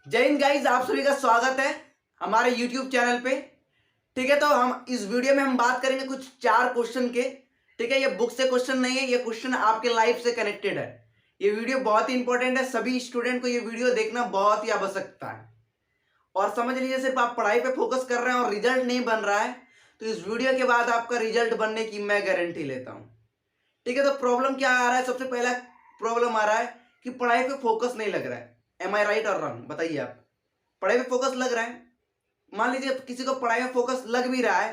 जय हिंद गाइस, आप सभी का स्वागत है हमारे YouTube चैनल पे। ठीक है, तो हम इस वीडियो में हम बात करेंगे कुछ 4 क्वेश्चन के। ठीक है, ये बुक से क्वेश्चन नहीं है, ये क्वेश्चन आपके लाइफ से कनेक्टेड है। ये वीडियो बहुत ही इंपॉर्टेंट है, सभी स्टूडेंट को ये वीडियो देखना बहुत ही आवश्यकता है। और समझ लीजिए, सिर्फ आप पढ़ाई पे फोकस कर रहे हैं और रिजल्ट नहीं बन रहा है, तो इस वीडियो के बाद आपका रिजल्ट बनने की मैं गारंटी लेता हूँ। ठीक है, तो प्रॉब्लम क्या आ रहा है? सबसे पहला प्रॉब्लम आ रहा है कि पढ़ाई पे फोकस नहीं लग रहा है। एम आई राइट और रॉन्ग, बताइए आप। पढ़ाई पे फोकस लग रहा है, मान लीजिए किसी को पढ़ाई में फोकस लग भी रहा है,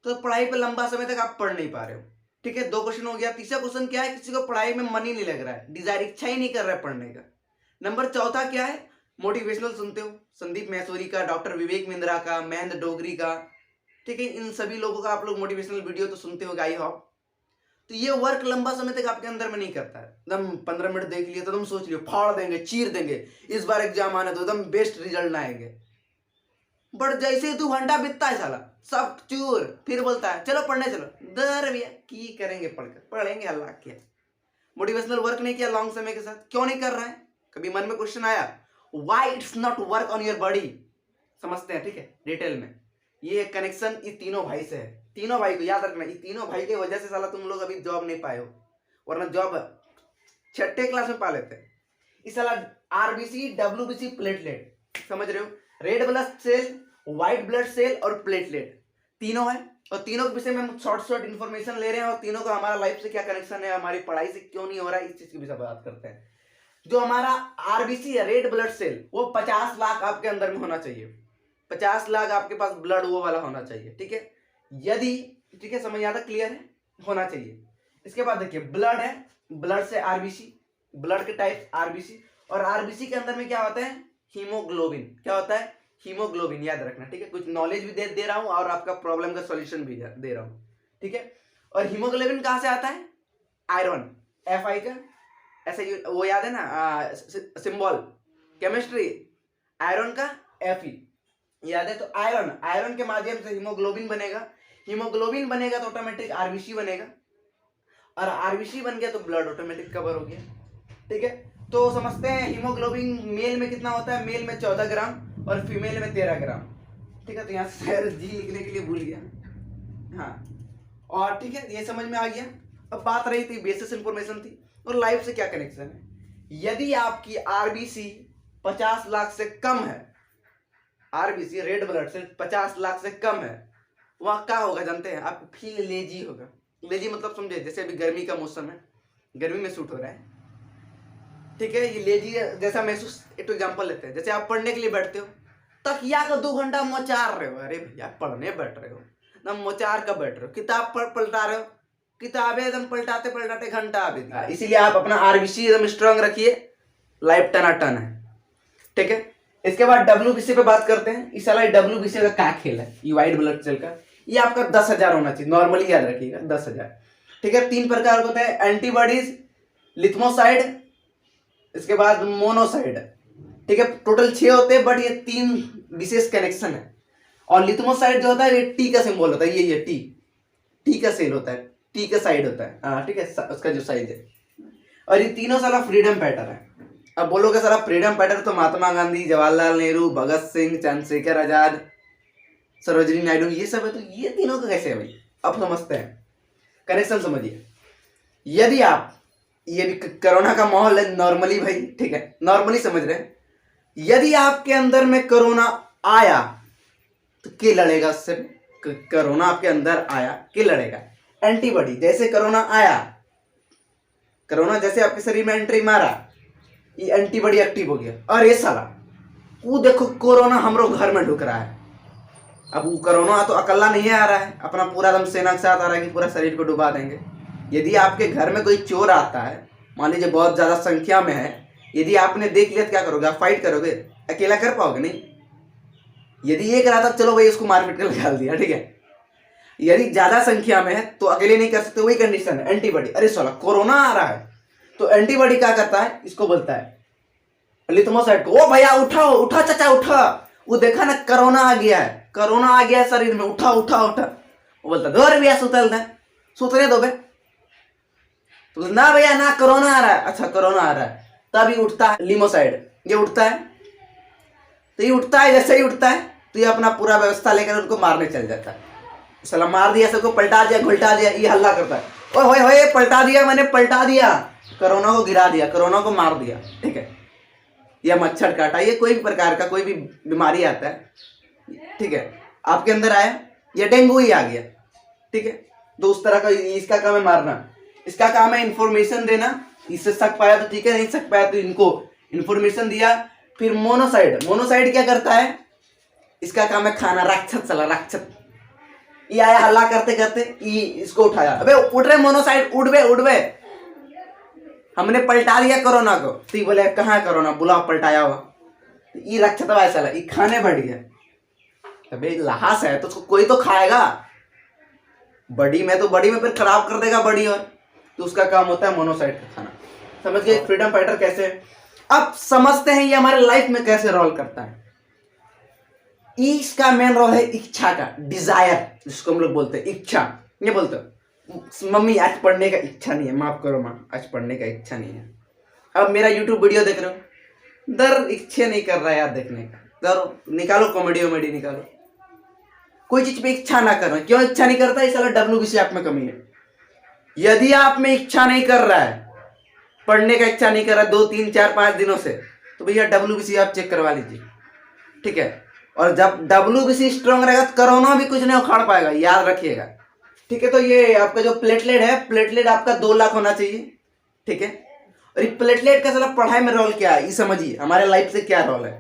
तो पढ़ाई पे लंबा समय तक आप पढ़ नहीं पा रहे हो। ठीक है, 2 क्वेश्चन हो गया। तीसरा क्वेश्चन क्या है? किसी को पढ़ाई में मन ही नहीं लग रहा है, डिजायर, इच्छा ही नहीं कर रहा है पढ़ने का। नंबर चौथा क्या है? मोटिवेशनल सुनते हो, संदीप मैसूरी का, डॉक्टर विवेक मिंद्रा का, महेंद्र डोगरी का। ठीक है, इन सभी लोगों का आप लोग मोटिवेशनल वीडियो तो सुनते हो, आई होप। तो ये वर्क लंबा समय तक आपके अंदर में नहीं करता है। एकदम 15 मिनट देख लिया तो तुम सोच लियो फाड़ देंगे, चीर देंगे, इस बार एग्जाम आने तो एकदम बेस्ट रिजल्ट आएंगे। बट जैसे 2 घंटा बीतता है साला सब चूर, फिर बोलता है चलो पढ़ने चलो। दर भैया की करेंगे, पढ़कर पढ़ेंगे अल्लाह किया। मोटिवेशनल वर्क नहीं किया लॉन्ग समय के साथ, क्यों नहीं कर रहा है? कभी मन में क्वेश्चन आया why it's not work on your body? समझते हैं, ठीक है, डिटेल में। ये कनेक्शन इस तीनों भाई से है। तीनों भाई को याद रखना, इस तीनों भाई की वजह से साला तुम लोग अभी जॉब नहीं पाए हो, वरना जॉब 6ठे क्लास में पा लेते। इस साला आरबीसी, डब्ल्यूबीसी, प्लेटलेट, समझ रहे हो? Red blood cell, white blood cell और प्लेटलेट तीनों है। और तीनों के विषय में हम शॉर्ट इन्फॉर्मेशन ले रहे हैं, और तीनों का हमारा लाइफ से क्या कनेक्शन है, हमारी पढ़ाई से क्यों नहीं हो रहा है, इस चीज की विषय बात करते हैं। जो हमारा आरबीसी है, रेड ब्लड सेल, वो 50 लाख आपके अंदर में होना चाहिए। 50 लाख आपके पास ब्लड वो वाला होना चाहिए। ठीक है, यदि, ठीक है, समझ आता, क्लियर है, होना चाहिए। इसके बाद देखिए, ब्लड है, ब्लड से आरबीसी, ब्लड के टाइप आरबीसी, और आरबीसी के अंदर में क्या होता है? हीमोग्लोबिन। क्या होता है? हीमोग्लोबिन, याद रखना। ठीक है, कुछ नॉलेज भी दे रहा हूं और आपका प्रॉब्लम का सॉल्यूशन भी दे रहा हूं। ठीक है, और हीमोग्लोबिन कहां से आता है? आयरन, एफ आई का ऐसे वो याद है ना, सिंबल केमिस्ट्री, आयरन का एफ ई याद है। तो आयरन, आयरन के माध्यम से हीमोग्लोबिन बनेगा, हीमोग्लोबिन बनेगा तो ऑटोमेटिक आरबीसी बनेगा, और आरबीसी बन गया तो ब्लड ऑटोमेटिक कवर हो गया। ठीक है, तो समझते हैं हीमोग्लोबिन मेल में कितना होता है? मेल में 14 ग्राम और फीमेल में 13 ग्राम। ठीक है, तो यहाँ सर जी लिखने के लिए भूल गया। हाँ, और ठीक है, ये समझ में आ गया। अब बात रही थी, बेसिस इंफॉर्मेशन थी, और लाइफ से क्या कनेक्शन है। यदि आपकी आरबीसी 50 लाख से कम है, RBC red blood cell 50 lakh से कम है, वहां क्या होगा जानते हैं? आपको फील लेजी होगा। लेजी मतलब समझे, जैसे अभी गर्मी का मौसम है, गर्मी में सूट हो रहा है। ठीक है, ये लेजी जैसा महसूस, एक एग्जांपल लेते हैं, जैसे आप पढ़ने के लिए बैठते हो, तकिया को 2 घंटा मोचार रहे हो। अरे भैया, पढ़ने बैठ रहे हो ना, मोचार का बैठ रहे हो, किताब पलटा रहे हो, किताबें एकदम पलटाते पलटाते घंटा आ गया। इसीलिए आप अपना आरबीसी एकदम स्ट्रांग रखिए, लाइफ टनाटन है। ठीक है, इसके बाद डब्ल्यूबीसी पे बात करते हैं। इस साल डब्ल्यूबीसी का क्या खेल है? ये व्हाइट ब्लड सेल का, ये आपका 10,000 होना चाहिए, नॉर्मली याद रखिएगा 10,000। ठीक है, 3 प्रकार होते हैं, एंटीबॉडीज, लिथमोसाइड, इसके बाद मोनोसाइड। ठीक है, टोटल 6 होते हैं, बट ये 3 विशेष कनेक्शन है। और लिथमोसाइड जो होता है, ये टी का सिंबल होता है, ये टी का सेल होता है, टी का साइड होता है। हाँ, ठीक है, उसका जो साइज है। और ये तीनों सारा फ्रीडम पैटर्न है। अब बोलोगे सारा फ्रीडम पैटर्न तो महात्मा गांधी, जवाहरलाल नेहरू, भगत सिंह, चंद्रशेखर आजाद, सरोजिनी नायडू, ये सब है। तो ये तीनों का कैसे है भाई? अब समझते हैं, कनेक्शन समझिए। यदि आप, ये भी कोरोना का माहौल है नॉर्मली भाई, ठीक है, नॉर्मली समझ रहे हैं। यदि आपके अंदर में कोरोना आया तो के लड़ेगा उससे? कोरोना आपके अंदर आया, के लड़ेगा? एंटीबॉडी। जैसे कोरोना आया, कोरोना जैसे आपके शरीर में एंट्री मारा, ये एंटीबॉडी एक्टिव हो गया। अरे साला, वो देखो कोरोना हमरो घर में ढुक रहा है। अब वो कोरोना तो अकेला नहीं आ रहा है, अपना पूरा दम सेना के साथ आ रहा है कि पूरा शरीर को डुबा देंगे। यदि आपके घर में कोई चोर आता है, मान लीजिए बहुत ज्यादा संख्या में है, यदि आपने देख लिया तो क्या करोगे? आप फाइट करोगे? अकेला कर पाओगे? नहीं। यदि एक रहा था, चलो भाई उसको मारपीट कर निकाल दिया, ठीक है। यदि ज्यादा संख्या में है तो अकेले नहीं कर सकते, वही कंडीशन है, एंटीबॉडी। अरे साला कोरोना आ रहा है, तो एंटीबॉडी क्या करता है? इसको बोलता है लिथमोसाइड को, ओ भैया उठाओ, उठा चाचा उठा, वो देखा ना कोरोना आ गया है, कोरोना आ गया है शरीर में, उठा उठा उठा। वो बोलता दो भैया सुतल दे, सुतने दो बे। तो ना भैया ना, कोरोना आ रहा है। अच्छा कोरोना आ रहा है, तभी उठता है लिमोसाइड, ये उठता है। तो ये उठता है, जैसे ही उठता है तो ये अपना पूरा व्यवस्था लेकर उनको मारने चल जाता है। साला मार दिया, सबको पलटा दिया, घुलटा दिया, ये हल्ला करता है, ओए होए पलटा दिया, मैंने पलटा दिया, कोरोना को गिरा दिया, कोरोना को मार दिया। ठीक है, या मच्छर काटा, ये कोई भी प्रकार का कोई भी बीमारी आता है, ठीक है, आपके अंदर आया, या डेंगू ही आ गया, ठीक है, तो उस तरह का इसका काम है मारना, इसका काम है इंफॉर्मेशन देना। इससे शक पाया तो ठीक है, नहीं शक पाया तो इनको इंफॉर्मेशन दिया। फिर मोनोसाइड, मोनोसाइड क्या करता है, इसका काम है खाना, राक्षस, साला राक्षस। ये आया हल्ला करते करते, ये इसको उठाया, अबे उठ रहे मोनोसाइड, उठ बे, हमने पलटा दिया कोरोना को। तो ये बोले कहाँ कोरोना, बुला पलटाया हुआ, ये राक्षस है साला, ये खाने बढ़ गया। अबे लाश है तो उसको कोई तो खाएगा, बड़ी में तो बड़ी में फिर खराब कर देगा बड़ी, और तो उसका काम होता है मोनोसाइड का खाना। समझ गए फ्रीडम फाइटर कैसे। अब समझते हैं ये हमारे लाइफ में कैसे रोल करता है। इसका मेन रोल है इच्छा का, डिजायर, जिसको हम लोग बोलते हैं इच्छा। ये बोलते मम्मी आज पढ़ने का इच्छा नहीं है, माफ करो माँ, आज पढ़ने का इच्छा नहीं है। अब मेरा यूट्यूब वीडियो देख रहे हो, दर इच्छा नहीं कर रहा है यार देखने का, दर निकालो, कॉमेडी वॉमेडी निकालो, कोई चीज पे इच्छा ना करना। क्यों इच्छा नहीं करता, इस साला WBC आप में कमी है। यदि आप में इच्छा नहीं कर रहा है, पढ़ने का इच्छा नहीं कर रहा है 2, 3, 4, 5 दिनों से, तो भैया WBC आप चेक करवा लीजिए, ठीक है। और जब WBC स्ट्रांग रहेगा तो कोरोना भी कुछ नहीं उखाड़ पाएगा, याद रखिएगा, ठीक है। तो ये आपका जो प्लेटलेट है, प्लेटलेट आपका 2 लाख होना चाहिए, ठीक है। और ये प्लेटलेट का साला पढ़ाई में रोल क्या है, ये समझिए हमारे लाइफ से क्या रोल है।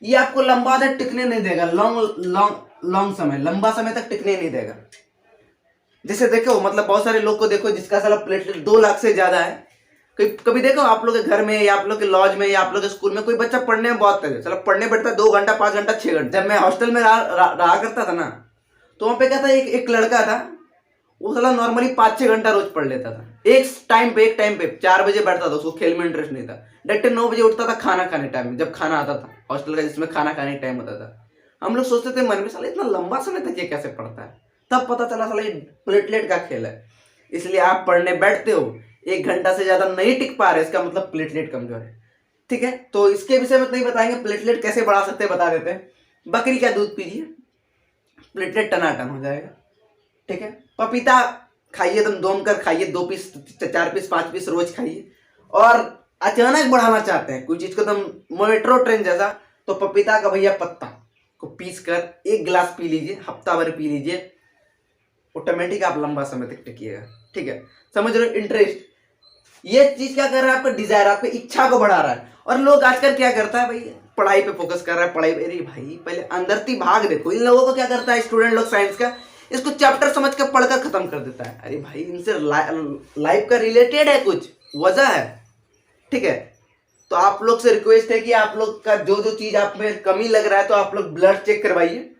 ये आपको लंबा देर टिकने नहीं देगा, लॉन्ग समय, लंबा समय तक टिकने नहीं देगा। जैसे देखो, मतलब बहुत सारे लोग को देखो जिसका साला प्लेटलेट 2 लाख से ज्यादा है। कभी देखो आप लोग के घर में या आप लोग के लॉज में या आप लोग के स्कूल में कोई बच्चा पढ़ने में बहुत तेज है, चलो पढ़ने बैठता है 2 घंटा, 5 घंटा, 6 घंटा। जब मैं हॉस्टल में रहा करता था ना, तो वहां पे क्या था, एक लड़का था, वो साला नॉर्मली 5-6 घंटा रोज पढ़ लेता था, एक टाइम पे 4 बजे बैठता था, उसको खेल में इंटरेस्ट नहीं था, डायरेक्ट 9 बजे उठता था खाना खाने टाइम में, जब खाना आता था हॉस्टल का, जिसमें खाना खाने टाइम होता था। हम लोग सोचते थे मन में, साला इतना लंबा समय तक ये कैसे पढ़ता है। तब पता चला साला ये प्लेटलेट का खेल है। इसलिए आप पढ़ने बैठते हो, 1 घंटा से ज्यादा नहीं टिक पा रहे, इसका मतलब प्लेटलेट कमजोर है, ठीक है। तो इसके विषय में नहीं बताएंगे, प्लेटलेट कैसे बढ़ा सकते हैं बता देते हैं। बकरी का दूध पीजिए, प्लेटलेट टनाटन हो जाएगा, ठीक है। पपीता खाइए, एकदम दोम कर खाइए, 2 पीस, 4 पीस, 5 पीस रोज खाइए। और अचानक बढ़ाना चाहते हैं कोई चीज को एकदम मेट्रो ट्रेन जैसा, तो पपीता का भैया पत्ता को पीस कर 1 गिलास पी लीजिए, हफ्ता भर पी लीजिए, ऑटोमेटिक आप लंबा समय तक टिकिएगा, ठीक है। समझ रहे हो, इंटरेस्ट, ये चीज क्या कर रहा है, आपका डिजायर, आपकी इच्छा को बढ़ा रहा है। और लोग आजकल क्या करता है भाई, पढ़ाई पे फोकस कर रहा है, पढ़ाई, अरे भाई पहले अंदर ती भाग देखो। इन लोगों को क्या करता है, स्टूडेंट लोग साइंस का, इसको चैप्टर समझ कर पढ़कर खत्म कर देता है। अरे भाई इनसे लाइफ का रिलेटेड है, कुछ वजह है, ठीक है। तो आप लोग से रिक्वेस्ट है कि आप लोग का जो चीज आप में कमी लग रहा है, तो आप लोग ब्लड चेक करवाइए,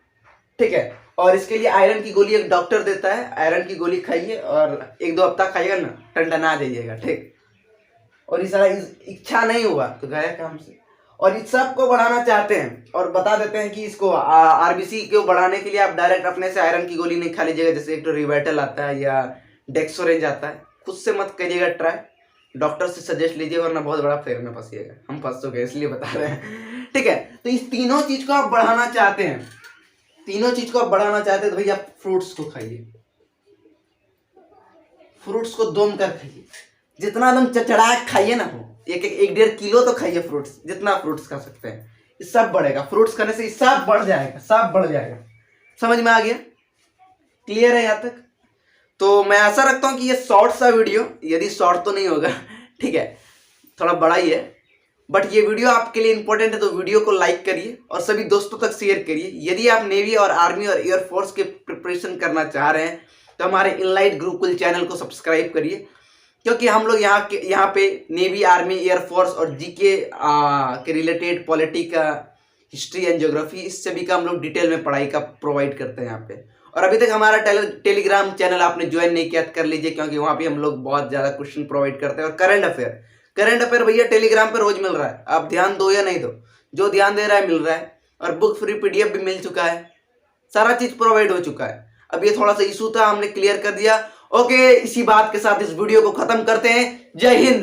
ठीक है। और इसके लिए आयरन की गोली एक डॉक्टर देता है, आयरन की गोली खाइए और 1-2 हफ्ता खाइएगा ना, टंडना जाइएगा, ठीक। और इस इच्छा नहीं हुआ तो गया काम से। और इस सब को बढ़ाना चाहते हैं, और बता देते हैं कि इसको RBC को बढ़ाने के लिए आप डायरेक्ट अपने से आयरन की गोली नहीं खा लीजिएगा, जैसे एक तो रिवाइटल आता है या डेक्सोरेंज आता है, खुद से मत करिएगा ट्राई, डॉक्टर से सजेस्ट लीजिए, वरना बहुत बड़ा फेर में फंसिएगा। हम फंस चुके हैं इसलिए बता रहे हैं, ठीक है। तो इस तीनों चीज को आप बढ़ाना चाहते हैं, तीनों चीज को आप बढ़ाना चाहते हैं, तो भैया फ्रूट्स को खाइए, फ्रूट्स को दोम कर खाइए, जितना एकदम चचड़ा खाइए ना, हो 1-1.5 किलो तो खाइए फ्रूट्स, जितना फ्रूट्स खा सकते हैं, ये सब बढ़ेगा। फ्रूट्स खाने से सब बढ़ जाएगा, सब बढ़ जाएगा। समझ में आ गया, क्लियर है यहाँ तक। तो मैं आशा रखता हूँ कि ये शॉर्ट सा वीडियो, यदि शॉर्ट तो नहीं होगा, ठीक है, थोड़ा बड़ा ही है, बट ये वीडियो आपके लिए इंपॉर्टेंट है, तो वीडियो को लाइक करिए और सभी दोस्तों तक शेयर करिए। यदि आप नेवी और आर्मी और एयरफोर्स के प्रिपरेशन करना चाह रहे हैं, तो हमारे इनलाइट गुरुकुल चैनल को सब्सक्राइब करिए, क्योंकि हम लोग यहाँ पे नेवी, आर्मी, एयरफोर्स और जीके के रिलेटेड पॉलिटिका, हिस्ट्री एंड ज्योग्राफी, इस सभी का हम लोग डिटेल में पढ़ाई का प्रोवाइड करते हैं यहाँ पे। और अभी तक हमारा टेलीग्राम चैनल आपने ज्वाइन नहीं किया, कर लीजिए, क्योंकि वहाँ पे हम लोग बहुत ज़्यादा क्वेश्चन प्रोवाइड करते हैं। और करंट अफेयर भैया टेलीग्राम पे रोज मिल रहा है, आप ध्यान दो या नहीं दो, जो ध्यान दे रहा है मिल रहा है। और बुक फ्री PDF भी मिल चुका है, सारा चीज प्रोवाइड हो चुका है। अब ये थोड़ा सा इशू था, हमने क्लियर कर दिया। ओके, इसी बात के साथ इस वीडियो को खत्म करते हैं। जय हिंद।